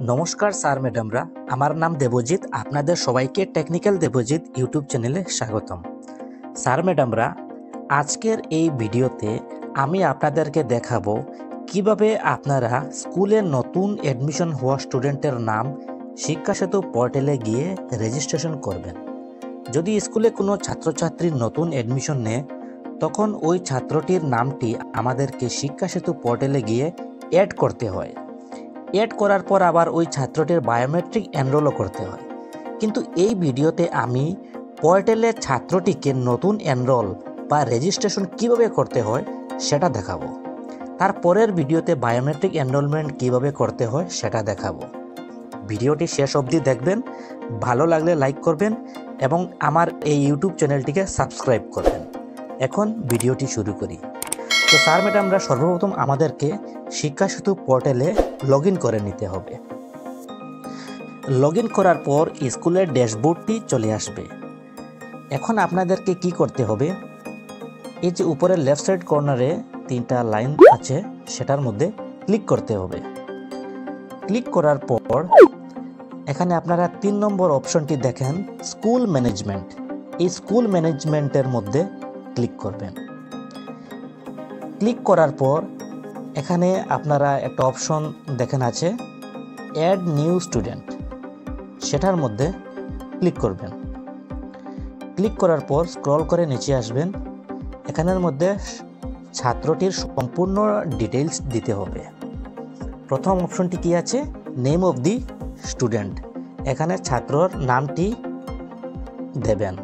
নমস্কার স্যার ম্যাডামরা, আমার নাম দেবজিৎ। আপনাদের সবাইকে টেকনিক্যাল দেবজিৎ ইউটিউব চ্যানেলে স্বাগতম। স্যার ম্যাডামরা, আজকের এই ভিডিওতে আমি আপনাদেরকে দেখাবো কিভাবে আপনারা স্কুলে নতুন অ্যাডমিশন হওয়া স্টুডেন্টের নাম শিক্ষা সেতু পোর্টালে গিয়ে রেজিস্ট্রেশন করবেন। যদি স্কুলে কোনো ছাত্রছাত্রীর নতুন অ্যাডমিশন নেয়, তখন ওই ছাত্রটির নামটি আমাদেরকে শিক্ষা সেতু পোর্টালে গিয়ে অ্যাড করতে হয়। অ্যাড করার পর আবার ওই ছাত্রটির বায়োমেট্রিক এনরোলও করতে হয়। কিন্তু এই ভিডিওতে আমি পোর্টালে ছাত্রটিকে নতুন এনরোল বা রেজিস্ট্রেশন কিভাবে করতে হয় সেটা দেখাবো। তারপরের ভিডিওতে বায়োমেট্রিক এনরোলমেন্ট কিভাবে করতে হয় সেটা দেখাবো। ভিডিওটি শেষ অবধি দেখবেন, ভালো লাগলে লাইক করবেন এবং আমার এই ইউটিউব চ্যানেলটিকে সাবস্ক্রাইব করবেন। এখন ভিডিওটি শুরু করি। তো স্যার ম্যাডামরা, সর্বপ্রথম আমাদেরকে শিক্ষা সেতু পোর্টালে লগ ইন করে নিতে হবে। লগ ইন করার পর স্কুলের ড্যাশবোর্ডটি চলে আসবে। এখন আপনাদেরকে কি করতে হবে, এই যে উপরের লেফট সাইড কর্নারে 3টা লাইন আছে, সেটার মধ্যে ক্লিক করতে হবে। ক্লিক করার পর এখানে আপনারা 3 নম্বর অপশনটি দেখেন, স্কুল ম্যানেজমেন্ট। এই স্কুল ম্যানেজমেন্টের মধ্যে ক্লিক করবেন। ক্লিক করার পর এখানে আপনারা একটা অপশন দেখেন আছে, অ্যাড নিউ স্টুডেন্ট, সেটার মধ্যে ক্লিক করবেন। ক্লিক করার পর স্ক্রল করে নিচে আসবেন। এখানের মধ্যে ছাত্রটির সম্পূর্ণ ডিটেইলস দিতে হবে। প্রথম অপশনটি কি আছে, নেম অফ দি স্টুডেন্ট। এখানে ছাত্রর নামটি দেবেন।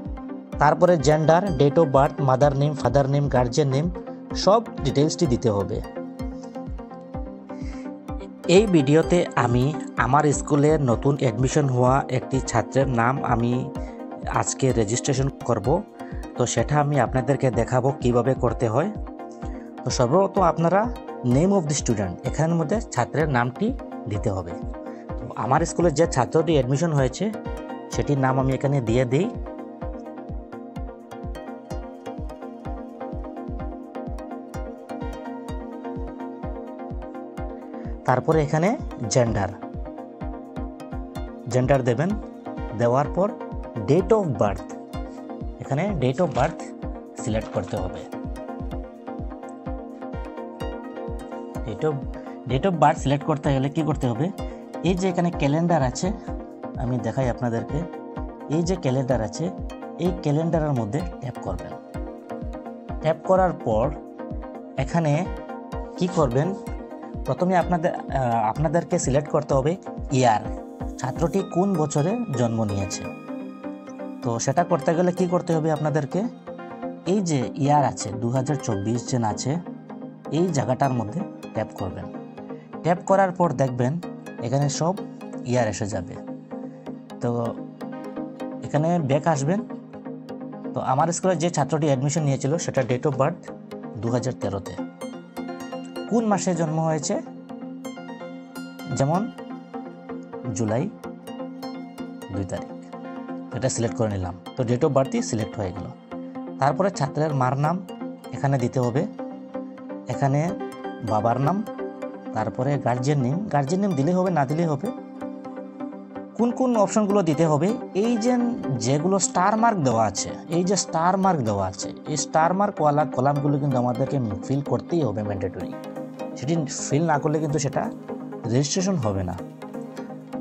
তারপরে gender, date of birth, mother name, father name, guardian name, সব ডিটেইলসটি দিতে হবে। এই ভিডিওতে আমি আমার স্কুলের নতুন অ্যাডমিশন হওয়া একটি ছাত্রের নাম আমি আজকে রেজিস্ট্রেশন করব। তো সেটা আমি আপনাদেরকে দেখাবো কিভাবে করতে হয়। তো সর্বপ্রথম আপনারা নেম অফ দি স্টুডেন্ট, এখানের মধ্যে ছাত্রের নামটি দিতে হবে। তো আমার স্কুলে যে ছাত্রটি অ্যাডমিশন হয়েছে সেটির নাম আমি এখানে দিয়ে দিই। তারপরে এখানে জেন্ডার দেবেন। দেওয়ার পর ডেট অফ বার্থ, এখানে ডেট অফ বার্থ সিলেক্ট করতে হবে। ডেট অফ বার্থ সিলেক্ট করতে গেলে কি করতে হবে, এই যে এখানে ক্যালেন্ডার আছে, আমি দেখাই আপনাদেরকে। এই যে ক্যালেন্ডার আছে, এই ক্যালেন্ডারের মধ্যে ট্যাপ করবেন। ট্যাপ করার পর এখানে কি করবেন, প্রথমে আপনাদেরকে সিলেক্ট করতে হবে ইয়ার, ছাত্রটি কোন বছরে জন্ম নিয়েছে। তো সেটা করতে গেলে কি করতে হবে আপনাদেরকে, এই যে ইয়ার আছে 2024 যেন আছে, এই জায়গাটার মধ্যে ট্যাপ করবেন। ট্যাপ করার পর দেখবেন এখানে সব ইয়ার এসে যাবে। তো এখানে ব্যাক আসবেন। তো আমার স্কুলে যে ছাত্রটি অ্যাডমিশন নিয়েছিল সেটা ডেট অফ বার্থ 2013-তে, কোন মাসে জন্ম হয়েছে, যেমন জুলাই 2 তারিখ, এটা সিলেক্ট করে নিলাম। তো ডেট অফ বার্থই সিলেক্ট হয়ে গেল। তারপরে ছাত্রের মার নাম এখানে দিতে হবে, এখানে বাবার নাম, তারপরে গার্জিয়ান নেম দিলে হবে, না দিলে হবে। কোন কোন অপশনগুলো দিতে হবে, এই যেগুলো স্টার মার্ক দেওয়া আছে, এই যে স্টার মার্ক দেওয়া আছে, এই স্টার মার্কওয়ালা কলামগুলো কিন্তু আমাদেরকে ফিল করতেই হবে, ম্যান্ডেটরি। সেটি ফিল না করলে কিন্তু সেটা রেজিস্ট্রেশন হবে না।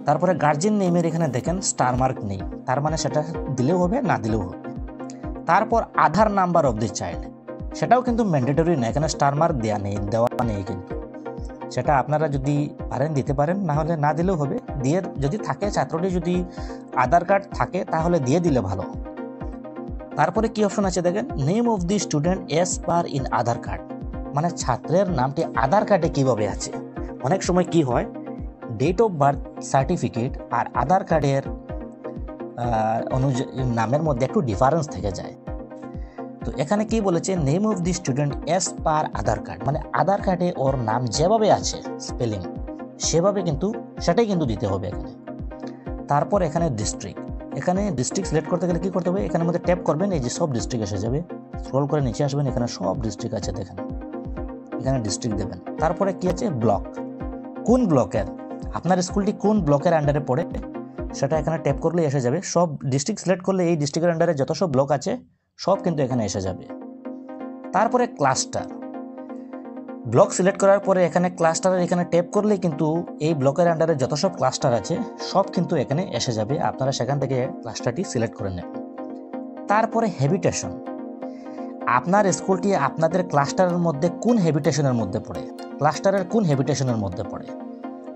তারপরে গার্জিয়ান নেমের এখানে দেখেন স্টার মার্ক নেই, তার মানে সেটা দিলেও হবে, না দিলেও হবে। তারপর আধার নাম্বার অফ দি চাইল্ড, সেটাও কিন্তু ম্যান্ডেটরি না, এখানে স্টার মার্ক দেওয়া নেই কিন্তু সেটা আপনারা যদি পারেন দিতে পারেন, না হলে না দিলেও হবে। দিয়ে যদি থাকে, ছাত্রটি যদি আধার কার্ড থাকে তাহলে দিয়ে দিলে ভালো। তারপরে কি অপশন আছে দেখেন, name of the student S per in Aadhaar card, মানে ছাত্রের নামটি আধার কার্ডে কিভাবে আছে। অনেক সময় কি হয়, ডেট অফ বার্থ সার্টিফিকেট আর আধার কার্ডের নামের মধ্যে একটু ডিফারেন্স থেকে যায়। তো এখানে কি বলেছে, name of the student S per Aadhaar card, মানে আধার কার্ডে ওর নাম যেভাবে আছে স্পেলিং সেভাবে কিন্তু সেটাই কিন্তু দিতে হবে এখানে। তারপর এখানে ডিস্ট্রিক্ট সিলেক্ট করতে গেলে কি করতে হবে, এখানের মধ্যে ট্যাপ করবেন, এই যে সব ডিস্ট্রিক্ট এসে যাবে। স্ক্রল করে নিচে আসবেন, এখানে সব ডিস্ট্রিক্ট আছে দেখেন, এখানে ডিস্ট্রিক্ট দেবেন। তারপরে কি আছে, ব্লক, কোন ব্লকের, আপনার স্কুলটি কোন ব্লকের আন্ডারে পড়ে সেটা এখানে ট্যাপ করলেই এসে যাবে। সব ডিস্ট্রিক্ট সিলেক্ট করলে এই ডিস্ট্রিক্টের আন্ডারে যত সব ব্লক আছে সব কিন্তু এখানে এসে যাবে। তারপরে ক্লাস্টার, ব্লক সিলেক্ট করার পরে এখানে ক্লাস্টারের এখানে ট্যাপ করলেই কিন্তু এই ব্লকের আন্ডারে যত সব ক্লাস্টার আছে সব কিন্তু এখানে এসে যাবে। আপনারা সেখান থেকে ক্লাস্টারটি সিলেক্ট করে নেবেন। তারপরে হ্যাবিটেশন, আপনার স্কুলটি আপনাদের ক্লাস্টারের মধ্যে কোন হ্যাবিটেশনের মধ্যে পড়ে, ক্লাস্টারের কোন হ্যাবিটেশনের মধ্যে পড়ে।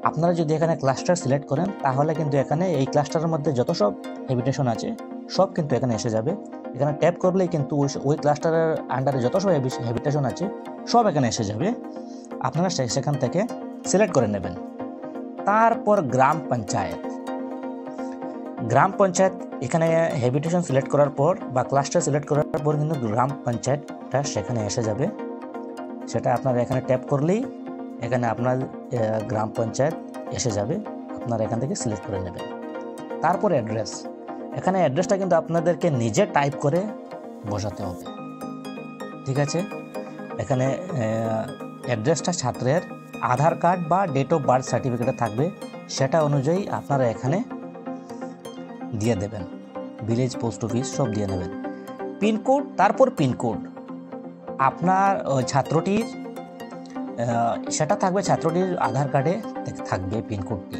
আপনারা যদি এখানে ক্লাস্টার সিলেক্ট করেন তাহলে কিন্তু এখানে এই ক্লাস্টারের মধ্যে যত সব হ্যাবিটেশন আছে সব কিন্তু এখানে এসে যাবে। এখানে ট্যাপ করলেই কিন্তু ওই ক্লাস্টারের আন্ডারে যত সব হ্যাবিটেশন আছে সব এখানে এসে যাবে। আপনারা সেখান থেকে সিলেক্ট করে নেবেন। তারপর গ্রাম পঞ্চায়েত, গ্রাম পঞ্চায়েত এখানে হ্যাবিটেশন সিলেক্ট করার পর বা ক্লাস্টার সিলেক্ট করার পর কিন্তু গ্রাম পঞ্চায়েতটা সেখানে এসে যাবে। সেটা আপনারা এখানে ট্যাপ করলেই এখানে আপনার গ্রাম পঞ্চায়েত এসে যাবে। আপনারা এখান থেকে সিলেক্ট করে নেবেন। তারপর অ্যাড্রেস, এখানে অ্যাড্রেসটা কিন্তু আপনাদেরকে নিজে টাইপ করে বসাতে হবে, ঠিক আছে। এখানে অ্যাড্রেসটা ছাত্রের আধার কার্ড বা ডেট অফ বার্থ সার্টিফিকেটে থাকবে, সেটা অনুযায়ী আপনারা এখানে দিয়ে দেবেন। ভিলেজ পোস্ট অফিস সব দিয়ে নেবেন। পিনকোড, তারপর পিনকোড আপনার ছাত্রটির সেটা থাকবে, ছাত্রটির আধার কার্ডে থাকবে পিনকোডটি।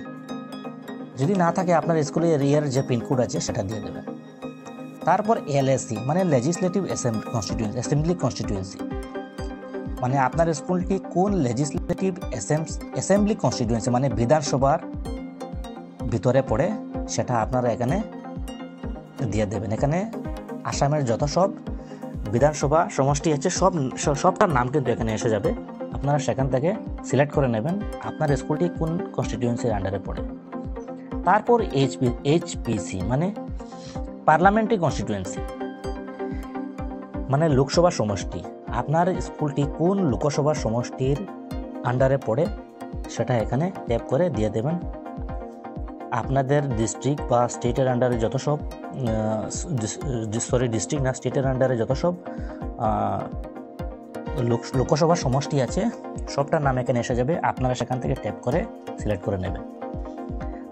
যদি না থাকে আপনার স্কুলের এরিয়ার যে পিনকোড আছে সেটা দিয়ে দেবেন। তারপর এলএসি মানে লেজিসলেটিভ অ্যাসেম্বলি কনস্টিটিউয়েন্সি, মানে আপনার স্কুলটি কোন লেজিসলেটিভ অ্যাসেম্বলি কনস্টিটিউয়েন্সি মানে বিধানসভার ভিতরে পড়ে সেটা আপনারা এখানে দিয়ে দেবেন। এখানে আসামের যত সব বিধানসভা সমষ্টি আছে সবটার নাম কিন্তু এখানে এসে যাবে। আপনারা সেখান থেকে সিলেক্ট করে নেবেন আপনার স্কুলটি কোন কনস্টিটিউয়েন্সির আন্ডারে পড়ে। তারপর এইচপিসি মানে পার্লামেন্টারি কনস্টিটিউয়েন্সি মানে লোকসভা সমষ্টি, আপনার স্কুলটি কোন লোকসভা সমষ্টির আন্ডারে পড়ে সেটা এখানে ট্যাপ করে দিয়ে দেবেন। আপনাদের ডিস্ট্রিক্ট বা স্টেটের আন্ডারে যত সব ডিস্ট্রিক্ট না স্টেটের আন্ডারে যত সব লোকসভা সমষ্টি আছে সবটার নাম এখানে এসে যাবে। আপনারা সেখান থেকে ট্যাপ করে সিলেক্ট করে নেবেন।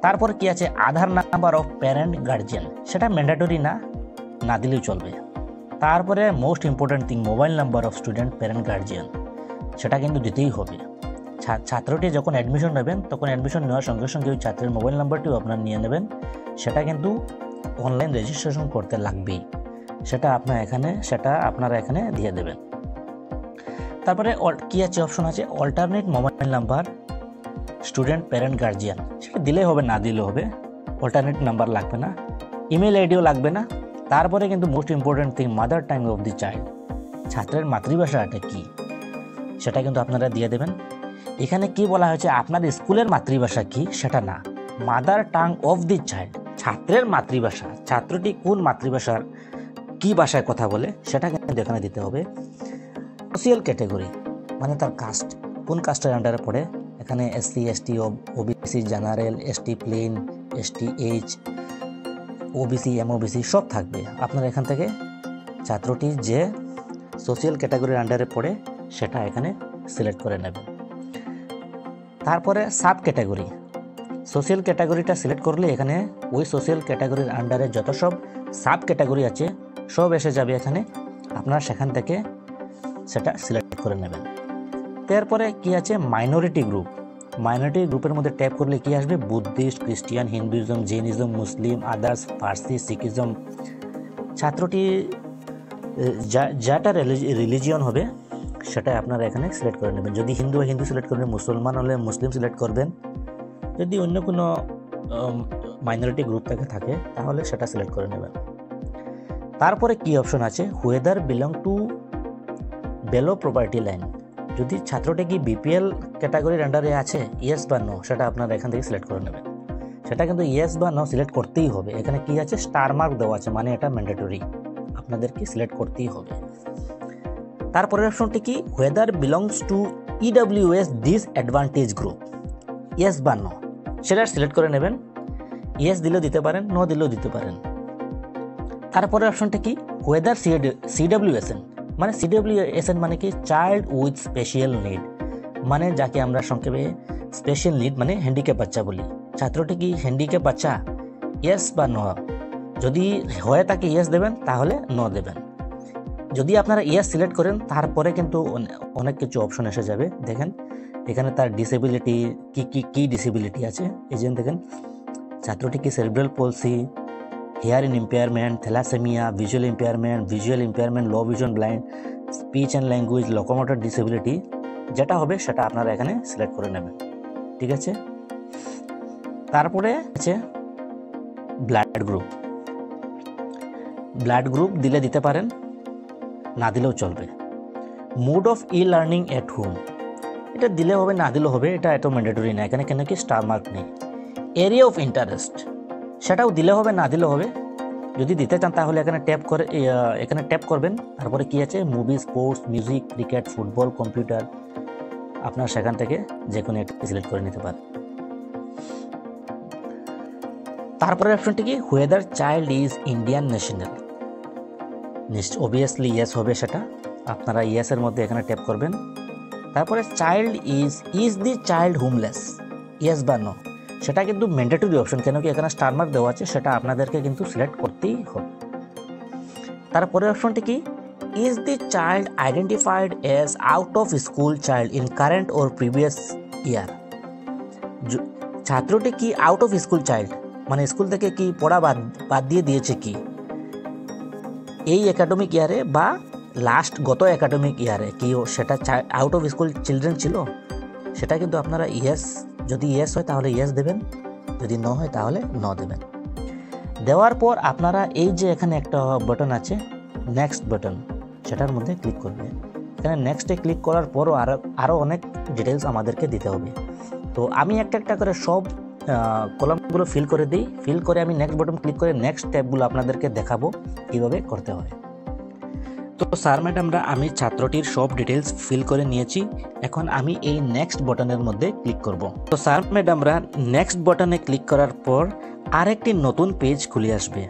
তারপর কি আছে আধার নাম্বার অফ প্যারেন্ট গার্জিয়ান, সেটা ম্যান্ডেটরি না দিলেও চলবে। তারপরে most important thing mobile number of student parent guardian, সেটা কিন্তু দিতেই হবে। ছাত্রটি যখন অ্যাডমিশন নেবেন তখন অ্যাডমিশন নেওয়ার সঙ্গে সঙ্গে ওই ছাত্রের মোবাইল নাম্বারটিও আপনার নিয়ে নেবেন, সেটা কিন্তু অনলাইন রেজিস্ট্রেশন করতে লাগবেই, সেটা আপনারা এখানে দিয়ে দেবেন। তারপরে কি আছে অপশন আছে alternate mobile number student parent guardian, সেটা দিলেই হবে না দিলেও হবে, অল্টারনেট নাম্বার লাগবে না, ইমেল আইডিও লাগবে না। তারপরে কিন্তু most important thing mother tongue of the child, ছাত্রের মাতৃভাষাটা কি সেটা কিন্তু আপনারা দিয়ে দেবেন। এখানে কি বলা হয়েছে আপনার স্কুলের মাতৃভাষা কি সেটা না, mother tongue of the child ছাত্রের মাতৃভাষা, ছাত্রটি কোন মাতৃভাষার কি ভাষায় কথা বলে সেটা কিন্তু এখানে দিতে হবে। সোশিয়াল ক্যাটাগরি মানে তার কাস্ট, কোন কাস্টের আন্ডারে পড়ে, এখানে SC ST OBC general ST plain ST H OBC MOBC সব থাকবে। আপনারা এখান থেকে ছাত্রটির যে সোশিয়াল ক্যাটাগরির আন্ডারে পড়ে সেটা এখানে সিলেক্ট করে নেবেন। তারপরে সাব ক্যাটাগরি, সোশিয়াল ক্যাটাগরিটা সিলেক্ট করলে এখানে ওই সোশিয়াল ক্যাটাগরির আন্ডারে যত সব সাব ক্যাটাগরি আছে সব এসে যাবে এখানে, আপনারা সেখান থেকে সেটা সিলেক্ট করে নেবেন। তারপরে কি আছে মাইনরিটি গ্রুপ, মাইনরিটি গ্রুপের মধ্যে ট্যাপ করলে কি আসবে বুদ্ধিস্ট খ্রিস্টিয়ান হিন্দুইজম জৈনিজম মুসলিম আদার্স ফার্সি শিখিজম, ছাত্রটি যাটা রিলিজিয়ন হবে সেটা আপনারা এখানে সিলেক্ট করে নেবেন। যদি হিন্দু হয় হিন্দু সিলেক্ট করবেন, মুসলমান হলে মুসলিম সিলেক্ট করবেন, যদি অন্য কোনো মাইনরিটি গ্রুপ থেকে থাকে তাহলে সেটা সিলেক্ট করে নেবেন। তারপরে কি অপশন আছে whether belong to below property line, যদি ছাত্রটি কি বিপিএল ক্যাটাগরির আন্ডারে আছে ইয়েস বা নো সেটা আপনারা এখান থেকে সিলেক্ট করে নেবেন। সেটা কিন্তু ইয়েস বা নো সিলেক্ট করতেই হবে। এখানে কি আছে স্টার মার্ক দেওয়া আছে মানে এটা ম্যান্ডেটরি, আপনাদেরকে সিলেক্ট করতেই হবে। তারপরের অপশনটি কি হুয়েদার belongs to EWS disadvantage group, yes বা নো সেটা সিলেক্ট করে নেবেন। ইয়েস দিলেও দিতে পারেন, নো দিলেও দিতে পারেন। তারপরের অপশনটা কি হুয়েদার সিডব্লিউএসএন, মানে সিডব্লিউএসএন মানে কি চাইল্ড উইথ স্পেশাল নিড, মানে যাকে আমরা সংক্ষেপে স্পেশাল নিড মানে হ্যান্ডিক্যাপ বাচ্চা বলি, ছাত্রটি কি হ্যান্ডিক্যাপ বাচ্চা, ইয়েস বা নো। যদি হয়ে থাকে ইয়েস দেবেন, তাহলে নো দেবেন। যদি আপনারা ইয়েস সিলেক্ট করেন তারপরে কিন্তু অনেক কিছু অপশন এসে যাবে। দেখেন এখানে তার ডিসেবিলিটি কি ডিসেবিলিটি আছে, এই যে দেখেন ছাত্রটি কি cerebral palsy, hearing impairment, thalassemia, visual impairment, low vision, blind, speech and language, locomotor disability, যেটা হবে সেটা আপনারা এখানে সিলেক্ট করে নেবেন। ঠিক আছে, তারপরে আছে ব্লাড গ্রুপ দিলে দিতে পারেন, না দিলেও চলবে। Mode of e learning at home, এটা দিলে হবে না দিলেও হবে, এটা এত ম্যান্ডেটরি না, এখানে কেন কি স্টার মার্ক নেই। এরিয়া অফ ইন্টারেস্ট, সেটাও দিলে হবে না দিলেও হবে। যদি দিতে চান তাহলে এখানে ট্যাপ করবেন, তারপরে কি আছে movie, sports, music, cricket, football, computer, আপনার সেখান থেকে যে কোনো একটি সিলেক্ট করে নিতে পারেন। তারপরে অপশনটি কি, হুয়েদার child is Indian national, obviously yes হবে, সেটা আপনারা ইয়েসের মধ্যে এখানে ট্যাপ করবেন। তারপরে child is the child homeless, yes বা নো, সেটা কিন্তু ম্যান্ডেটরি অপশন, কেন কি এখানে স্টার মার্ক দেওয়া আছে, সেটা আপনাদেরকে কিন্তু সিলেক্ট করতেই হবে। তারপরে অপশনটি কি, is the child identified as out of school child in current or previous year, ছাত্রটি কি আউট অফ স্কুল চাইল্ড মানে স্কুল থেকে কি পড়া বাদ দিয়ে দিয়েছে কি এই একাডেমিক ইয়ারে বা গত একাডেমিক ইয়ারে কি সেটা আউট অফ স্কুল চিলড্রেন ছিল, সেটা কিন্তু আপনারা ইয়েস, যদি ইয়েস হয় তাহলে ইয়েস দেবেন, যদি নো হয় তাহলে নো দেবেন। দেওয়ার পর আপনারা এই যে এখানে একটা বাটন আছে নেক্সট বাটন, সেটার মধ্যে ক্লিক করবেন। এখানে নেক্সটে ক্লিক করার পরও আরও অনেক ডিটেলস আমাদেরকে দিতে হবে। তো আমি একটা করে সব কলামগুলো ফিল করে আমি নেক্সট বাটন ক্লিক করে নেক্সট স্টেপগুলো আপনাদেরকে দেখাবো কীভাবে করতে হয়। তো স্যার ম্যাডামরা, আমি ছাত্রটির সব ডিটেলস ফিল করে নিয়েছি, এখন আমি এই নেক্সট বাটনের মধ্যে ক্লিক করব। তো স্যার ম্যাডামরা, নেক্সট বাটনে ক্লিক করার পর আরেকটি নতুন পেজ খুলে আসবে।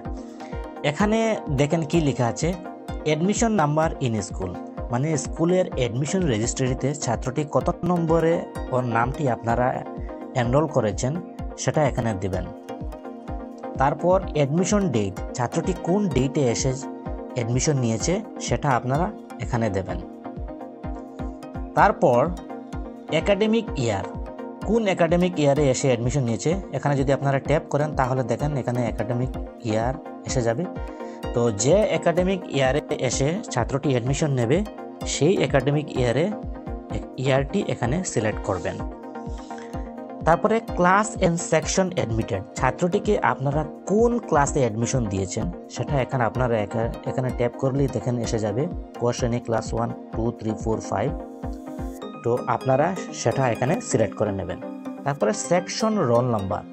এখানে দেখেন কি লেখা আছে, অ্যাডমিশন নাম্বার ইন স্কুল, মানে স্কুলের অ্যাডমিশন রেজিস্ট্রিতে ছাত্রটি কত নম্বরে ওর নামটি আপনারা এনরোল করেছেন সেটা এখানে দিবেন। তারপর অ্যাডমিশন ডেট, ছাত্রটি কোন ডেটে এসে অ্যাডমিশন নিয়েছে সেটা আপনারা এখানে দেবেন। তারপর একাডেমিক ইয়ার, কোন একাডেমিক ইয়ারে এসে অ্যাডমিশন নিয়েছে, এখানে যদি আপনারা ট্যাপ করেন তাহলে দেখেন এখানে একাডেমিক ইয়ার এসে যাবে। তো যে একাডেমিক ইয়ারে এসে ছাত্রটি অ্যাডমিশন নেবে সেই একাডেমিক ইয়ারটি এখানে সিলেক্ট করবেন। তারপরে ক্লাস এন্ড সেকশন অ্যাডমিটেড, ছাত্রটিকে আপনারা কোন ক্লাসে অ্যাডমিশন দিয়েছেন সেটা এখানে আপনারা এখানে ট্যাপ করলেই দেখেন এসে যাবে ক শ্রেণী, ক্লাস 1, 2, 3, 4, 5। তো আপনারা সেটা এখানে সিলেক্ট করে নেবেন। তারপরে সেকশন রোল নাম্বার,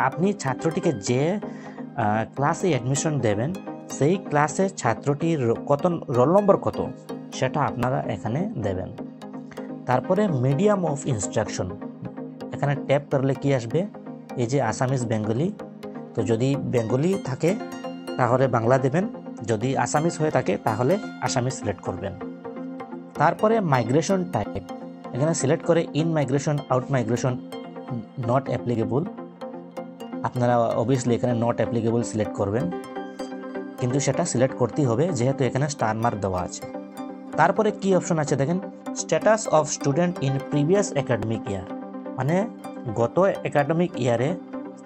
আপনি ছাত্রটিকে যে ক্লাসে অ্যাডমিশন দেবেন সেই ক্লাসে ছাত্রটির কত রোল নম্বর কত সেটা আপনারা এখানে দেবেন। তারপরে মিডিয়াম অফ ইনস্ট্রাকশন, এখানে ট্যাপ করলে কি আসবে, এই যে আসামিজ, বেঙ্গলি, তো যদি বেঙ্গলি থাকে তাহলে বাংলা দেবেন, যদি আসামিজ হয়ে থাকে তাহলে আসামিজ সিলেক্ট করবেন। তারপরে মাইগ্রেশন টাইপ, এখানে সিলেক্ট করে in migration, out migration, not applicable, আপনারা অবভিয়াসলি এখানে নট অ্যাপ্লিকেবল সিলেক্ট করবেন, কিন্তু সেটা সিলেক্ট করতেই হবে যেহেতু এখানে স্টার মার্ক দেওয়া আছে। তারপরে কি অপশন আছে দেখেন, status of student in previous academic ইয়ার, মানে গত একাডেমিক ইয়ারে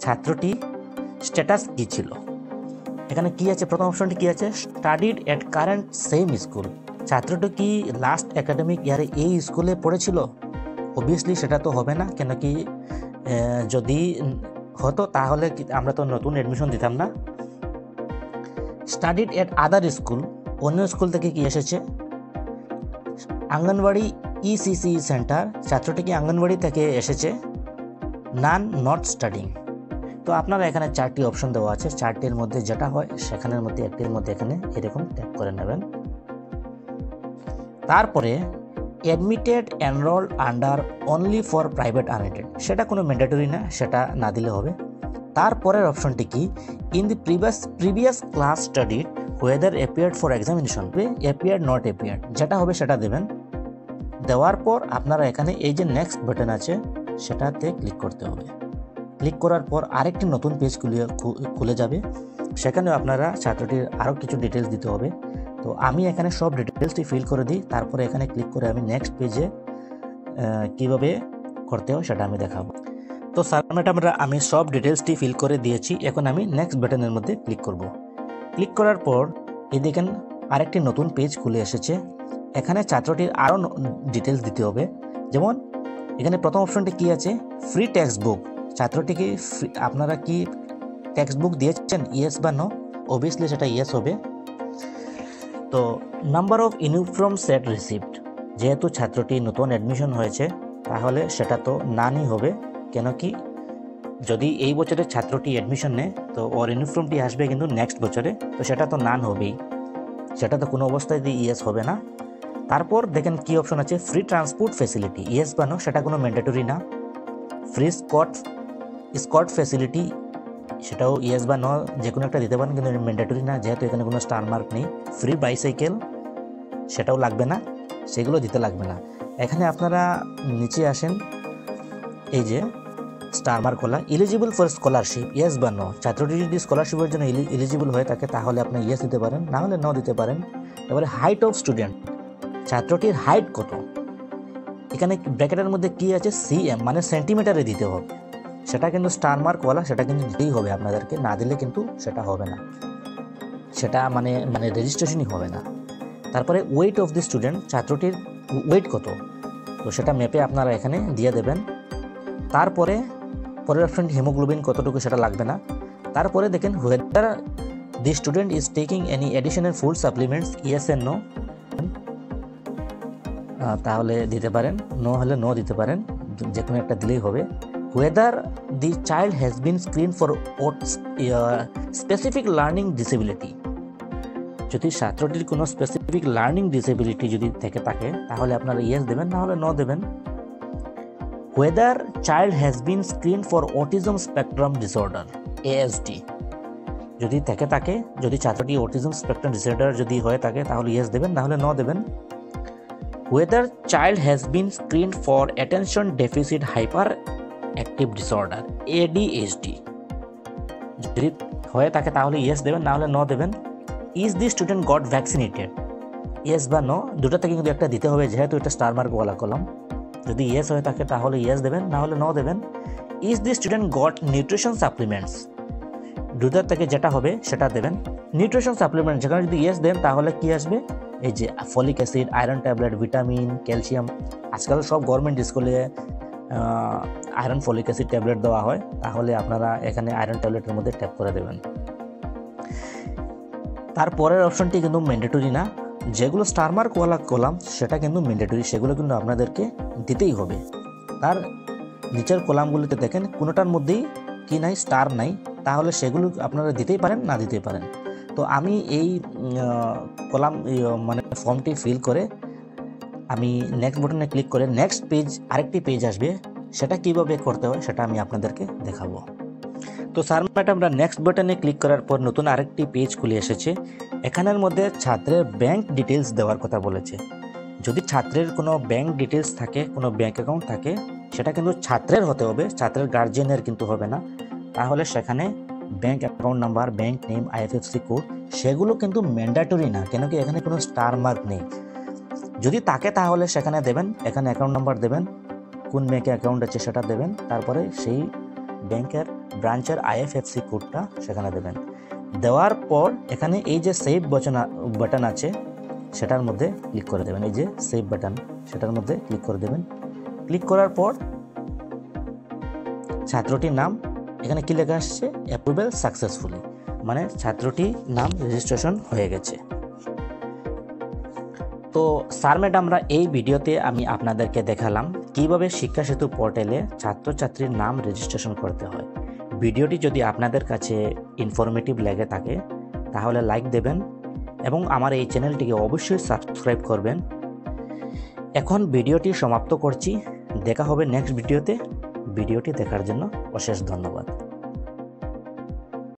ছাত্রটি স্ট্যাটাস কি ছিল, এখানে কি আছে, প্রথম অপশনটি কি আছে, স্টাডিড এট কারেন্ট সেম স্কুল, ছাত্রটি কি লাস্ট একাডেমিক ইয়ারে এই স্কুলে পড়েছিল, অবভিয়াসলি সেটা তো হবে না, কেন কি যদি হতো তাহলে আমরা তো নতুন অ্যাডমিশন দিতাম না। স্টাডিড এট আদার স্কুল, অন্য স্কুল থেকে কি এসেছে, আঙ্গনবাড়ি ইসিসি সেন্টার, ছাত্রটি কি আঙ্গনবাড়ি থেকে এসেছে, নান, নট স্টাডিং। তো আপনারা এখানে 4টি অপশন দেওয়া আছে, 4টির মধ্যে যেটা হয় সেখানের মধ্যে একটির মধ্যে এখানে এরকম ট্যাপ করে নেবেন। তারপরে admitted enrol under only for private unaided, সেটা কোনো ম্যান্ডেটরি না, সেটা না দিলে হবে। তারপরের অপশনটি কি, in the previous class studied whether appeared for examination, appeared not appeared, যেটা হবে সেটা দেবেন, দেওয়ার পর আপনারা এখানে এই যে নেক্সট বাটন আছে সেটাতে ক্লিক করতে হবে। ক্লিক করার পর আরেকটি নতুন পেজ খুলে যাবে। সেখানে আপনারা ছাত্রটির আরও কিছু ডিটেলস দিতে হবে। তো আমি এখানে সব ডিটেলসটি ফিল করে দিই, তারপরে এখানে ক্লিক করে আমি নেক্সট পেজে কীভাবে করতে হয় সেটা আমি দেখাবো। তো স্যার ম্যাডামরা আমি সব ডিটেলসটি ফিল করে দিয়েছি। এখন আমি নেক্সট বাটনের মধ্যে ক্লিক করব। ক্লিক করার পর এই দেখেন আরেকটি নতুন পেজ খুলে এসেছে। এখানে ছাত্রটির আরও ডিটেলস দিতে হবে। যেমন এখানে প্রথম অপশনটি কি আছে, ফ্রি টেক্সট বুক। ছাত্রটিকে আপনারা কি টেক্সট বুক দিয়েছেন, ইয়েস বা নো? অবভিয়াসলি সেটা ইয়েস হবে। তো number of uniform set received, যেহেতু ছাত্রটি নতুন অ্যাডমিশন হয়েছে তাহলে সেটা তো নানই হবে। কেন কি, যদি এই বছরের ছাত্রটি অ্যাডমিশন নেয় তো ওর ইউনিফর্মটি আসবে কিন্তু নেক্সট বছরে, তো সেটা তো নান হবেই, সেটা তো কোনো অবস্থায় ইয়েস হবে না। তারপর দেখেন কি অপশন আছে, ফ্রি ট্রান্সপোর্ট ফ্যাসিলিটি, ইয়েস বা নো সেটা কোনো ম্যান্ডেটরি না। ফ্রি স্কট ফ্যাসিলিটি, সেটাও ইয়েস বা নো যে কোনো একটা দিতে পারেন, কিন্তু ম্যান্ডেটরি না, যেহেতু এখানে কোনো স্টার মার্ক নেই। ফ্রি বাইসাইকেল, সেটাও লাগবে না, সেগুলো দিতে লাগবে না। এখানে আপনারা নিচে আসেন, এই যে স্টার মার্ক হলা, এলিজিবল ফর স্কলারশিপ, ইয়েস বা নো। ছাত্রটি যদি স্কলারশিপের জন্য এলিজিবল হয়ে থাকে তাহলে আপনি ইয়েস দিতে পারেন, না হলে নো দিতে পারেন। এবারে হাইট অফ স্টুডেন্ট, ছাত্রটির হাইট কত, এখানে ব্র্যাকেটের মধ্যে কি আছে, সিএম মানে সেন্টিমিটারে দিতে হবে। সেটা কিন্তু স্টার মার্কওয়ালা, সেটা কিন্তু দিতেই হবে আপনাদেরকে, না দিলে কিন্তু সেটা হবে না, সেটা মানে রেজিস্ট্রেশনই হবে না। তারপরে ওয়েট অফ দি স্টুডেন্ট, ছাত্রটির ওয়েট কত, তো সেটা ম্যাপে আপনারা এখানে দিয়ে দেবেন। তারপরে পরের অপশন হিমোগ্লোবিন কতটুকু, সেটা লাগবে না। তারপরে দেখেন whether the student is taking any additional food supplements, yes and no, তাহলে দিতে পারেন, নো হলে নো দিতে পারেন, যে কোনো একটা দিলেই হবে। whether the child has been screened for specific learning disability, যদি ছাত্রটির কোনো স্পেসিফিক লার্নিং ডিসেবিলিটি যদি থেকে থাকে তাহলে আপনারা ইয়েস দেবেন, না হলে নো দেবেন। whether child has been screened for autism spectrum disorder, ASD, যদি থেকে থাকে, যদি ছাত্রটি অটিজম স্পেকট্রাম ডিসঅর্ডার যদি হয়ে থাকে তাহলে ইয়েস দেবেন, না হলে নো দেবেন। whether child has been screened for attention deficit hyperactive disorder, ADHD, যদি হয়ে থাকে তাহলে ইয়েস দেবেন, না হলে নো দেবেন। is the student got vaccinated, yes বা নো দুটো থেকে কিন্তু একটা দিতে হবে, যেহেতু এটা স্টার মার্কওয়ালা কলাম। যদি ইয়েস হয়ে থাকে তাহলে ইয়েস দেবেন, না হলে নো দেবেন। is the student got nutrition supplements, দুটার থেকে যেটা হবে সেটা দেবেন। নিউট্রিশন সাপ্লিমেন্ট, যেখানে যদি ইয়েস দেন তাহলে কি আসবে, এই যে folic acid, iron tablet, vitamin, calcium, আজকাল সব গভর্নমেন্ট স্কুলে আয়রন ফলিক অ্যাসিড ট্যাবলেট দেওয়া হয়, তাহলে আপনারা এখানে আয়রন ট্যাবলেটের মধ্যে ট্যাপ করে দেবেন। তারপরের অপশনটি কিন্তু ম্যান্ডেটরি না, যেগুলো স্টার মার্কওয়ালা কলাম সেটা কিন্তু ম্যান্ডেটরি, সেগুলো কিন্তু আপনাদেরকে দিতেই হবে। তার নিচের কলামগুলিতে দেখেন কোনোটার মধ্যেই কি নাই, স্টার নাই, তাহলে সেগুলো আপনারা দিতেই পারেন, না দিতেই পারেন। তো আমি এই কলাম মানে ফর্মটি ফিল করে আমি নেক্সট বাটনে ক্লিক করে নেক্সট পেজ, আরেকটি পেজ আসবে, সেটা কিভাবে করতে হয় সেটা আমি আপনাদেরকে দেখাবো। তো স্যার ম্যাডামরা নেক্সট বাটনে ক্লিক করার পর নতুন আরেকটি পেজ খুলে এসেছে। এখানের মধ্যে ছাত্রের ব্যাংক ডিটেলস দেওয়ার কথা বলেছে। যদি ছাত্রের কোনো ব্যাংক ডিটেলস থাকে, কোনো ব্যাংক অ্যাকাউন্ট থাকে, সেটা কিন্তু ছাত্রের হতে হবে, ছাত্রের গার্জিয়ানের কিন্তু হবে না। তাহলে সেখানে bank account number, bank name, IFSC code, সেগুলো কিন্তু ম্যান্ডেটরি না, কেন কি এখানে কোনো স্টার মার্ক নেই। যদি থাকে তাহলে সেখানে দেবেন, এখানে অ্যাকাউন্ট নাম্বার দেবেন, কোন ব্যাংকে অ্যাকাউন্ট আছে সেটা দেবেন, তারপরে সেই ব্যাংকের ব্রাঞ্চের আইএফএসসি কোডটা সেখানে দেবেন। দেওয়ার পর এখানে এই যে সেভ বাটন আছে সেটার মধ্যে ক্লিক করে দেবেন, এই যে সেভ বাটন, সেটার মধ্যে ক্লিক করে দেবেন। ক্লিক করার পর ছাত্রটির নাম এখানে কি লেখা আসছে, অ্যাপ্রুভেল সাকসেসফুলি, মানে ছাত্রটির নাম রেজিস্ট্রেশন হয়ে গেছে। তো স্যার ম্যাডামরা এই ভিডিওতে আমি আপনাদেরকে দেখালাম কিভাবে শিক্ষা সেতু পোর্টালে ছাত্রছাত্রীর নাম রেজিস্ট্রেশন করতে হয়। ভিডিওটি যদি আপনাদের কাছে ইনফরমেটিভ লেগে থাকে তাহলে লাইক দেবেন এবং আমার এই চ্যানেলটিকে অবশ্যই সাবস্ক্রাইব করবেন। এখন ভিডিওটি সমাপ্ত করছি, দেখা হবে নেক্সট ভিডিওতে। ভিডিওটি দেখার জন্য অশেষ ধন্যবাদ।